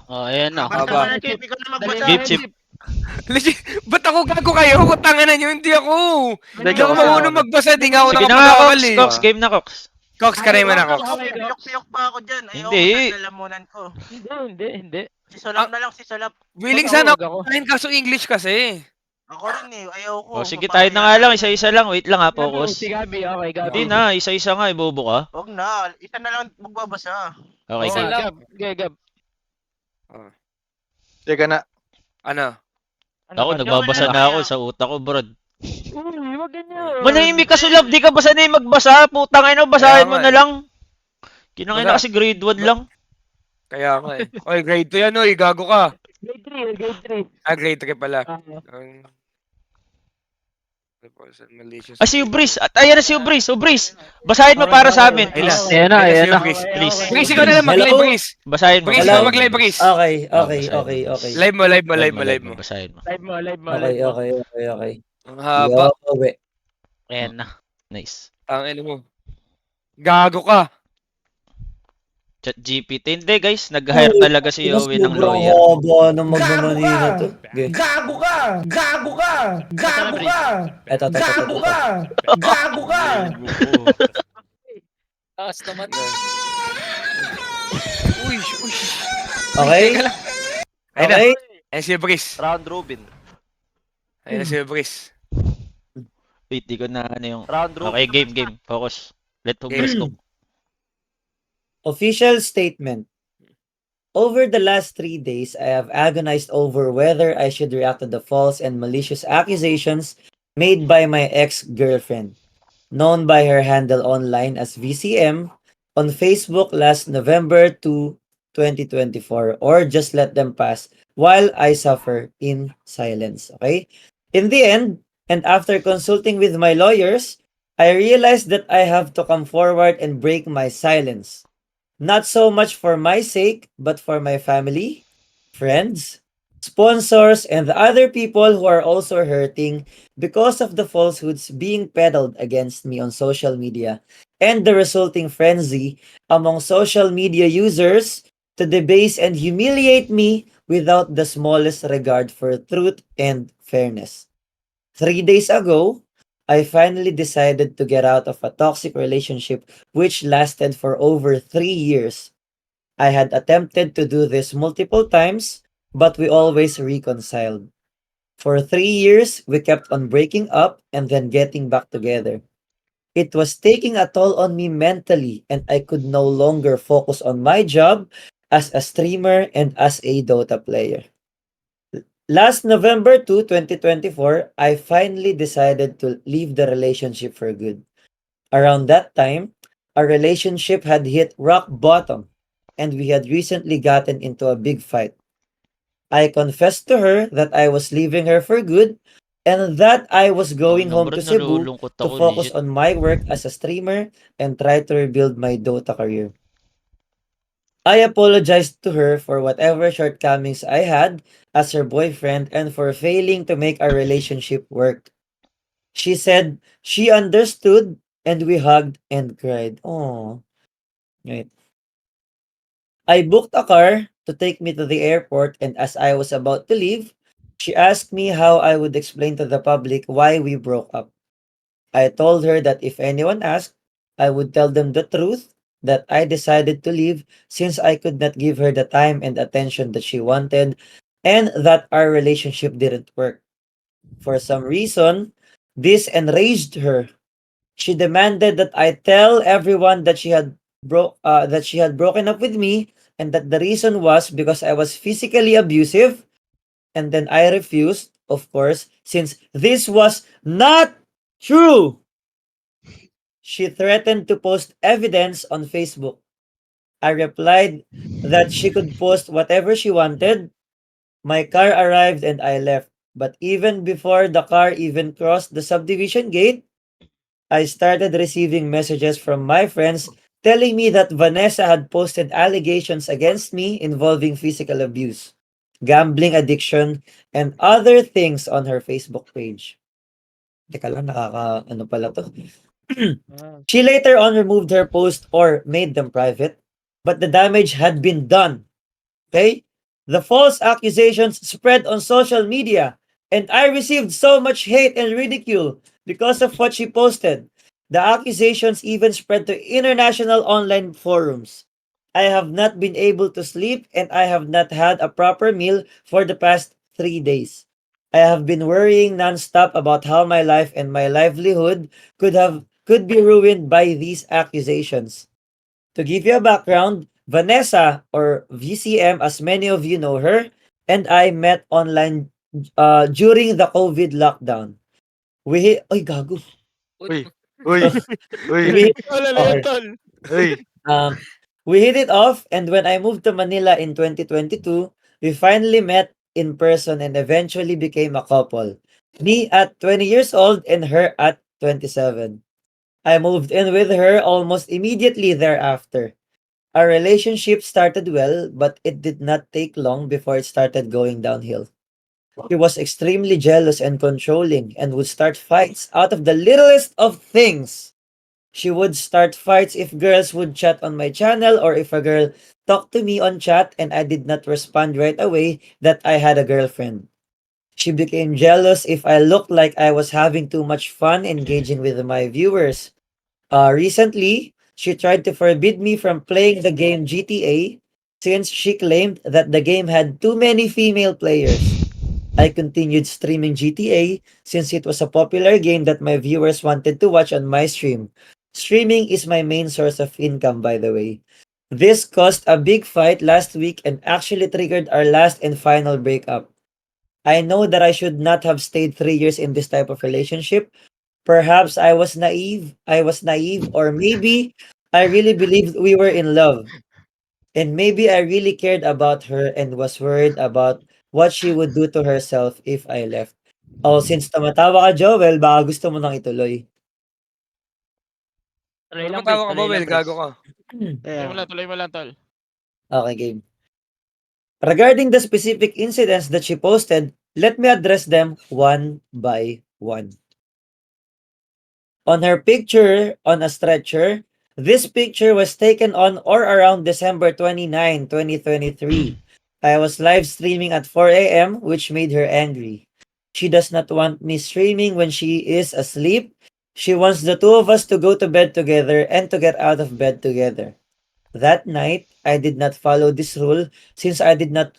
Ayan na. Haba. Hindi ko na magbasa. Game chip. Legit, ba't ako gago kayo? Tangan na nyo, hindi ako. Hindi, Hindi ako joke marunong lang. magbasa, di nga ako Sige na nga, nakapag-aral Cox. eh. Cox, game na, Cox. Cox, kanay mo na, Cox. Siyok pa ako dyan. Ayoko Hindi. sa lalamunan ko. Hindi. Si Solap na lang, si Solap. Willing Wag sana ako. ako kaso English kasi. Ako rin eh, ayoko. O sige, tayo na nga lang. Isa-isa lang. Wait lang ha, Si focus. Gabbi, okay, Gabbi. Hindi na, isa-isa nga. Ibobo ka. Huwag na, isa na lang magbabasa. Okay, Okay, game. Gab. Teka na. Ano? Ako, nagbabasa na ako sa utak ko, bro. Uy, wag ganyan. Manahimik ka, Sulap. Di ka ba sanay magbasa? Putang ina, basahin mo Kaya nga na lang. Kinangin na Wala. kasi grade 1 lang. Kaya nga eh. Oy, grade 2 yan, oy. Gago ka. Grade 3. Grade 3 pala. Uh, Malicious. Si Ubris. At ayan na si Ubris. Ubris. Basahin mo para sa amin, please. Ayan na. Please. Please. Please, ikaw na lang mag-live, Hello? Chris. Basahin mo. Chris, Hello? ikaw mag-live, Chris. Okay. Live mo. Basahin mo. Live mo. Okay. Ang haba. Yowe. Ayan na. Nice. Ang ino mo. Gago ka. Chat GPT. Hindi guys, nag-hire talaga si Yowe ng lawyer. Sobrang haba ng magmananina to. Okay. Gago ka! Eto. Gago ka! Taas naman. Uy. Okay? Teka lang. Ayun na. Okay? Ayun si Ubris. Round robin. Ayun na si Ubris. Wait, di ko na ano yung... Round robin. Okay, game. Focus. Let Ubris go. Official statement. Over the last 3 days, I have agonized over whether I should react to the false and malicious accusations made by my ex-girlfriend, known by her handle online as VCM, on Facebook last November 2, 2024, or just let them pass while I suffer in silence. Okay? In the end, and after consulting with my lawyers, I realized that I have to come forward and break my silence. Not so much for my sake, but for my family, friends, sponsors, and the other people who are also hurting because of the falsehoods being peddled against me on social media and the resulting frenzy among social media users to debase and humiliate me without the smallest regard for truth and fairness. 3 days ago, I finally decided to get out of a toxic relationship which lasted for over 3 years. I had attempted to do this multiple times, but we always reconciled. For 3 years, we kept on breaking up and then getting back together. It was taking a toll on me mentally, and I could no longer focus on my job as a streamer and as a Dota player. Last November 2, 2024, I finally decided to leave the relationship for good. Around that time, our relationship had hit rock bottom and we had recently gotten into a big fight. I confessed to her that I was leaving her for good and that I was going home to Cebu Nalulungkot to ako, focus legit. on my work as a streamer and try to rebuild my Dota career. I apologized to her for whatever shortcomings I had as her boyfriend and for failing to make our relationship work. She said she understood and we hugged and cried. Oh, right. I booked a car to take me to the airport, and as I was about to leave, she asked me how I would explain to the public why we broke up. I told her that if anyone asked, I would tell them the truth, that I decided to leave since I could not give her the time and attention that she wanted, and that our relationship didn't work. For some reason, this enraged her. She demanded that I tell everyone that she had broken up with me and that the reason was because I was physically abusive, and then I refused, of course, since this was not true. She threatened to post evidence on Facebook. I replied that she could post whatever she wanted. My car arrived and I left. But even before the car even crossed the subdivision gate, I started receiving messages from my friends telling me that Vanessa had posted allegations against me involving physical abuse, gambling addiction, and other things on her Facebook page. Teka lang, ano pala to? She later on removed her post or made them private, but the damage had been done. Okay? The false accusations spread on social media, and I received so much hate and ridicule because of what she posted. The accusations even spread to international online forums. I have not been able to sleep and I have not had a proper meal for the past 3 days. I have been worrying nonstop about how my life and my livelihood could be ruined by these accusations. To give you a background, Vanessa, or VCM as many of you know her, and I met online during the COVID lockdown. Oy, gago. Uy, uy, uy, We, Tol, ano yan, okay. tol? uy. We hit it off, and when I moved to Manila in 2022, we finally met in person and eventually became a couple. Me at 20 years old and her at 27. I moved in with her almost immediately thereafter. Our relationship started well, but it did not take long before it started going downhill. She was extremely jealous and controlling and would start fights out of the littlest of things. She would start fights if girls would chat on my channel or if a girl talked to me on chat and I did not respond right away that I had a girlfriend. She became jealous if I looked like I was having too much fun engaging with my viewers. Recently, she tried to forbid me from playing the game GTA since she claimed that the game had too many female players. I continued streaming GTA since it was a popular game that my viewers wanted to watch on my stream. Streaming is my main source of income, by the way. This caused a big fight last week and actually triggered our last and final breakup. I know that I should not have stayed 3 years in this type of relationship. Perhaps I was naive, or maybe I really believed we were in love. And maybe I really cared about her and was worried about what she would do to herself if I left. Oh, since tumatawa ka, Joel, baka gusto mo nang ituloy. Tuloy lang, pre. Tumatawa ka ba, Tuloy lang, Well? pre. Gago ka. Kaya, Tuloy mo lang, tol. Okay, game. Regarding the specific incidents that she posted, let me address them one by one. On her picture on a stretcher, this picture was taken on or around December 29, 2023. I was live streaming at 4 a.m., which made her angry. She does not want me streaming when she is asleep. She wants the two of us to go to bed together and to get out of bed together. That night, I did not follow this rule since I didn't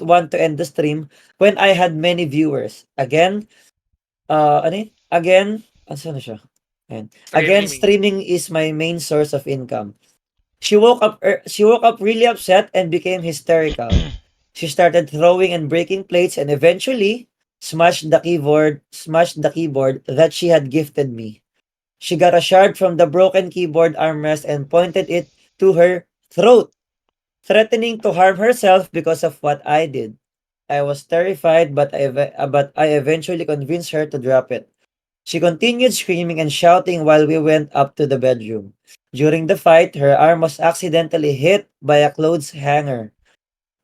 want to end the stream when I had many viewers. Ano yun? Saan na siya? Ayan. Again, Streaming. streaming is my main source of income. She woke up really upset and became hysterical. She started throwing and breaking plates and eventually smashed the keyboard that she had gifted me. She got a shard from the broken keyboard armrest and pointed it to her throat, threatening to harm herself because of what I did. I was terrified, but I eventually convinced her to drop it. She continued screaming and shouting while we went up to the bedroom. During the fight, her arm was accidentally hit by a clothes hanger.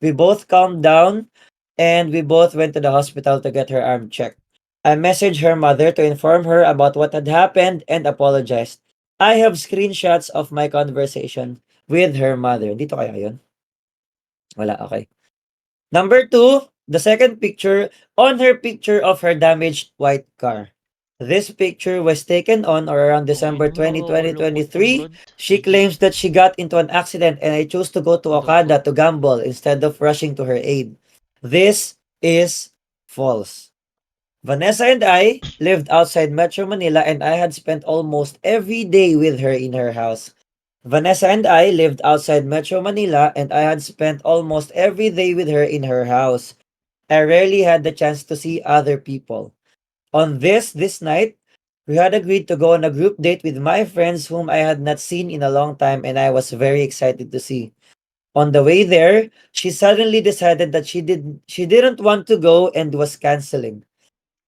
We both calmed down and we both went to the hospital to get her arm checked. I messaged her mother to inform her about what had happened and apologized. I have screenshots of my conversation with her mother. Dito kaya yun? Wala, okay. Number two, the second picture, on her picture of her damaged white car. This picture was taken on or around December Tangina, 20, nakakalungkot yung 2023. Brad. She claims that she got into an accident and I chose to go to Okada to gamble instead of rushing to her aid. This is false. Vanessa and I lived outside Metro Manila and I had spent almost every day with her in her house. Vanessa and I lived outside Metro Manila and I had spent almost every day with her in her house. I rarely had the chance to see other people. On this night, we had agreed to go on a group date with my friends whom I had not seen in a long time and I was very excited to see. On the way there, she suddenly decided that she didn't want to go and was canceling.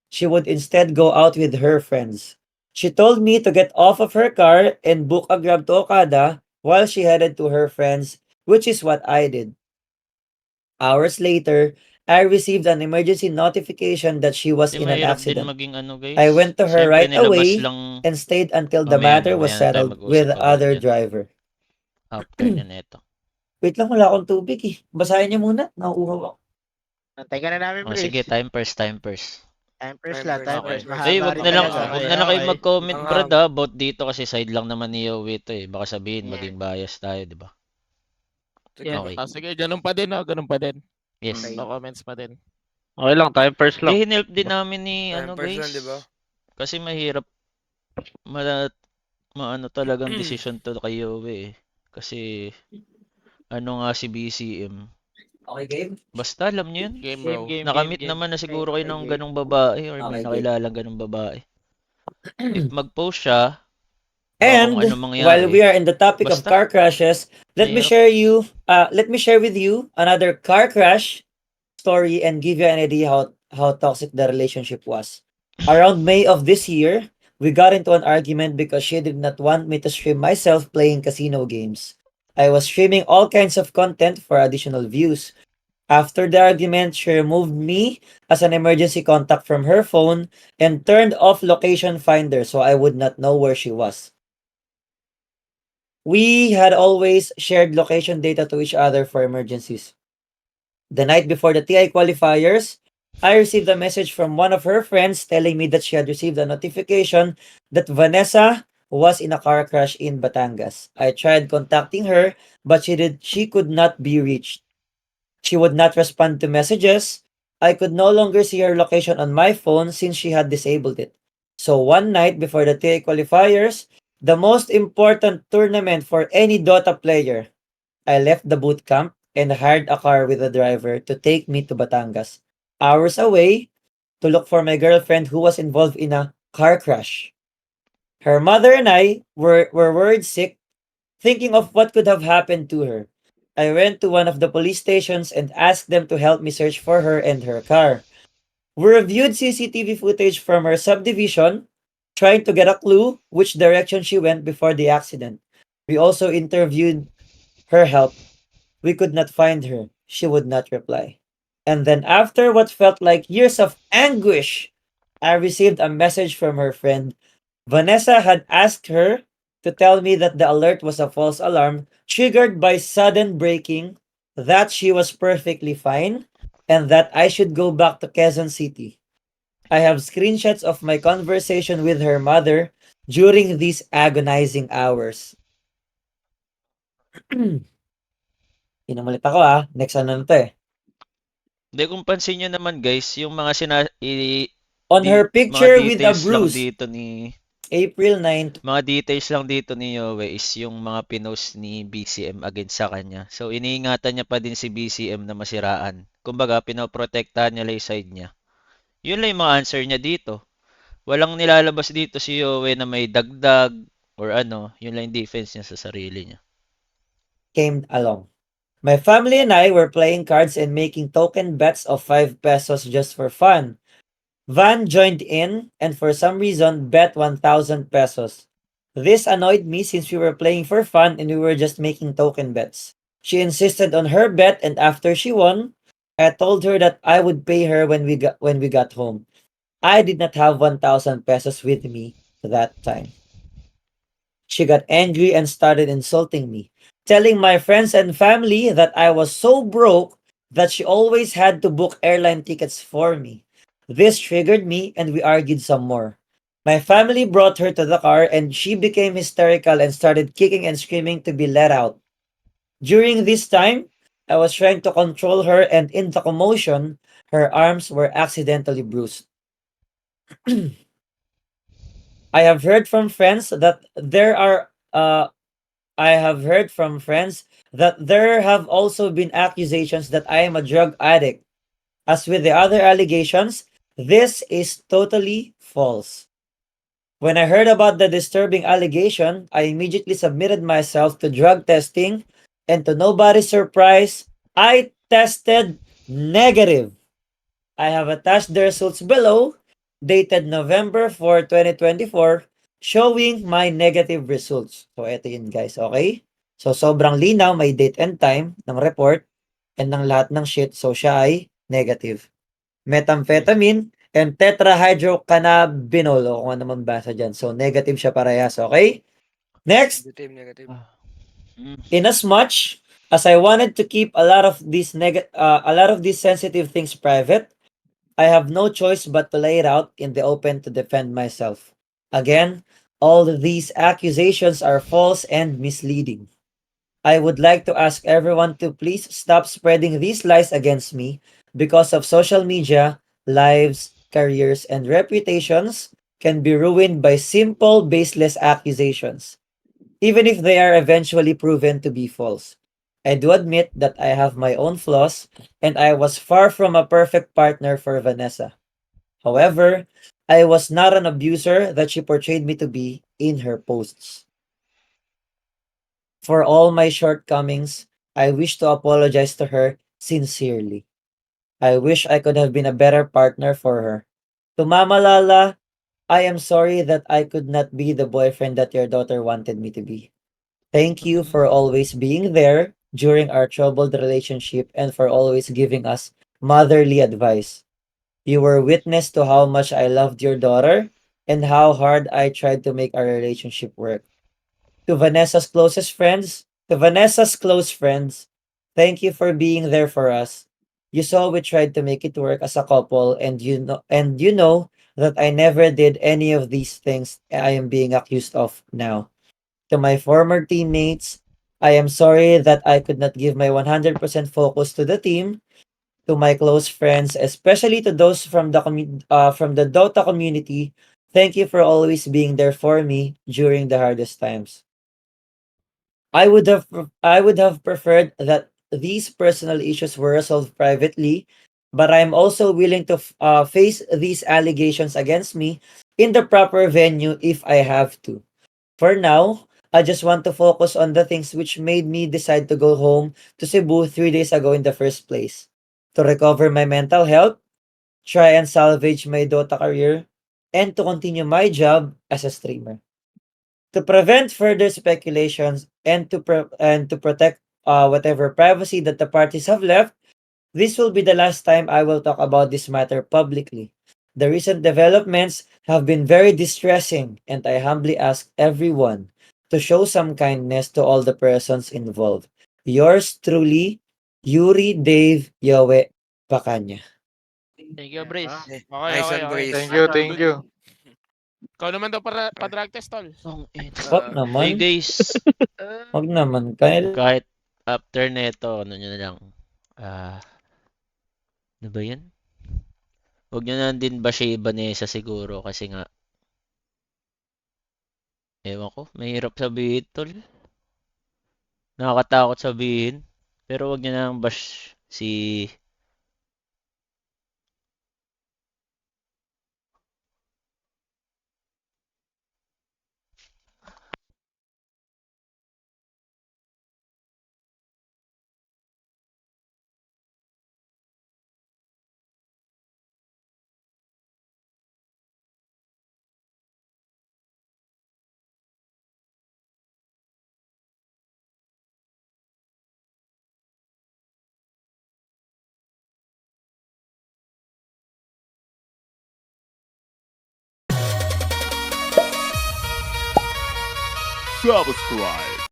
She would instead go out with her friends. She told me to get off of her car and book a grab to Okada while she headed to her friends, which is what I did. Hours later, I received an emergency notification that she was Kasi in an mahirap din accident. maging ano I guys. went to her Siyempre right nilabas away lang and stayed until the mamaya matter was mamaya na tayo settled mag-usap with the about other yan. driver. After nyo neto. Wait lang, wala akong tubig eh. Basahin niyo muna. Nauuhaw ako. Antay ka na namin, Oh, Brace. sige, time first, time first. Time first lang, time Okay. first. Eh, Mahaba wag rin na lang, talaga. wag na lang kayo mag-comment, Ang Brad, about dito kasi side lang naman ni Yowe ito eh. Baka sabihin, Yeah. maging bias tayo, di ba? Yan. Okay. Sige, ganun pa din, ganun pa din. Yes. Okay. No comments pa din. Okay lang, time first Di, hinelp din namin ni, Time first guys. lang, di ba? Kasi mahirap, maano talagang decision to kay Yowe eh. Kasi, ano nga si BCM. Okay, game? Basta alam niyo yun. Game, bro. Nakamit naman na siguro kayo ng ganong babae or may Okay, nakilalang ganong babae. If mag-post siya, And kung ano mangyari. while we are in the topic of Basta. car crashes, let me Mahirap. share with you another car crash story and give you an idea how toxic the relationship was. Around May of this year, we got into an argument because she did not want me to stream myself playing casino games. I was streaming all kinds of content for additional views. After the argument, she removed me as an emergency contact from her phone and turned off location finder so I would not know where she was. We had always shared location data to each other for emergencies. The night before the TI qualifiers, I received a message from one of her friends telling me that she had received a notification that Vanessa was in a car crash in Batangas. I tried contacting her, but she could not be reached. She would not respond to messages. I could no longer see her location on my phone since she had disabled it. So one night before the TI qualifiers, the most important tournament for any Dota player, I left the boot camp and hired a car with a driver to take me to Batangas, hours away, to look for my girlfriend who was involved in a car crash. Her mother and I were worried sick, thinking of what could have happened to her. I went to one of the police stations and asked them to help me search for her and her car. We reviewed CCTV footage from her subdivision, trying to get a clue which direction she went before the accident. We also interviewed her help. We could not find her. She would not reply. And then, after what felt like years of anguish, I received a message from her friend. Vanessa had asked her to tell me that the alert was a false alarm triggered by sudden braking, that she was perfectly fine, and that I should go back to Quezon City. I have screenshots of my conversation with her mother during these agonizing hours. Inumalit ako Next ano na to eh. Hindi, kung pansin nyo naman guys, yung mga On her mga picture with a details lang bruise, dito ni April 9. mga details lang dito ni Yowe is yung mga pinost ni BCM against sa kanya. So iniingatan niya pa din si BCM na masiraan. Kumbaga, pinoprotektahan niya lang yung side niya. Yun lang yung mga answer niya dito. Walang nilalabas dito si Yowe na may dagdag or ano, yun lang yung defense niya sa sarili niya. Came along. My family and I were playing cards and making token bets of 5 pesos just for fun. Van joined in and for some reason bet 1,000 pesos. This annoyed me since we were playing for fun and we were just making token bets. She insisted on her bet and after she won, I told her that I would pay her when we got home. I did not have 1,000 pesos with me that time. She got angry and started insulting me, telling my friends and family that I was so broke that she always had to book airline tickets for me. This triggered me and we argued some more. My family brought her to the car and she became hysterical and started kicking and screaming to be let out. During this time, I was trying to control her and in the commotion, her arms were accidentally bruised. I have heard from friends that there have also been accusations that I am a drug addict. As with the other allegations, this is totally false. When I heard about the disturbing allegation, I immediately submitted myself to drug testing, and to nobody's surprise, I tested negative. I have attached the results below, dated November 4, 2024, showing my negative results. So, ito yun guys, okay? So, sobrang linaw, may date and time ng report and ng lahat ng shit. So, siya ay negative. Methamphetamine and tetrahydrocannabinol o kung ano man basa dyan. So, negative siya parehas, okay? Next, Negative. Mm. inasmuch As I wanted to keep a lot of these sensitive things private, I have no choice but to lay it out in the open to defend myself. Again, all these accusations are false and misleading. I would like to ask everyone to please stop spreading these lies against me because of social media, lives, careers, and reputations can be ruined by simple, baseless accusations, even if they are eventually proven to be false. I do admit that I have my own flaws, and I was far from a perfect partner for Vanessa. However, I was not an abuser that she portrayed me to be in her posts. For all my shortcomings, I wish to apologize to her sincerely. I wish I could have been a better partner for her. To Mama Lala, I am sorry that I could not be the boyfriend that your daughter wanted me to be. Thank you for always being there during our troubled relationship and for always giving us motherly advice. You were witness to how much I loved your daughter and how hard I tried to make our relationship work. To Vanessa's close friends, thank you for being there for us. You saw we tried to make it work as a couple and you know that I never did any of these things I am being accused of now. To my former teammates, I am sorry that I could not give my 100% focus to the team. To my close friends, especially to those from the Dota community, thank you for always being there for me during the hardest times. I would have preferred that these personal issues were resolved privately, but I'm also willing to face these allegations against me in the proper venue if I have to. For now, I just want to focus on the things which made me decide to go home to Cebu 3 days ago in the first place. To recover my mental health, try and salvage my Dota career, and to continue my job as a streamer. To prevent further speculations and to protect whatever privacy that the parties have left, this will be the last time I will talk about this matter publicly. The recent developments have been very distressing, and I humbly ask everyone to show some kindness to all the persons involved. Yours truly, Yuri Dave Yowe Pacanya. Thank you, Briz. Okay. Okay, Nice okay, one, okay. Breeze. Thank you. Ikaw naman daw para pa-drug test, tol. Ang ina. Wag Uh, Three naman. days. Wag naman. Kaya Kahit after neto, ano nyo na lang. Ah, ano ba yan? Huwag nyo na din ba siya Vanessa siguro kasi nga, ewan ko, mahirap sabihin tol. Nakakatakot sabihin. Pero huwag nyo na bash si... Subscribe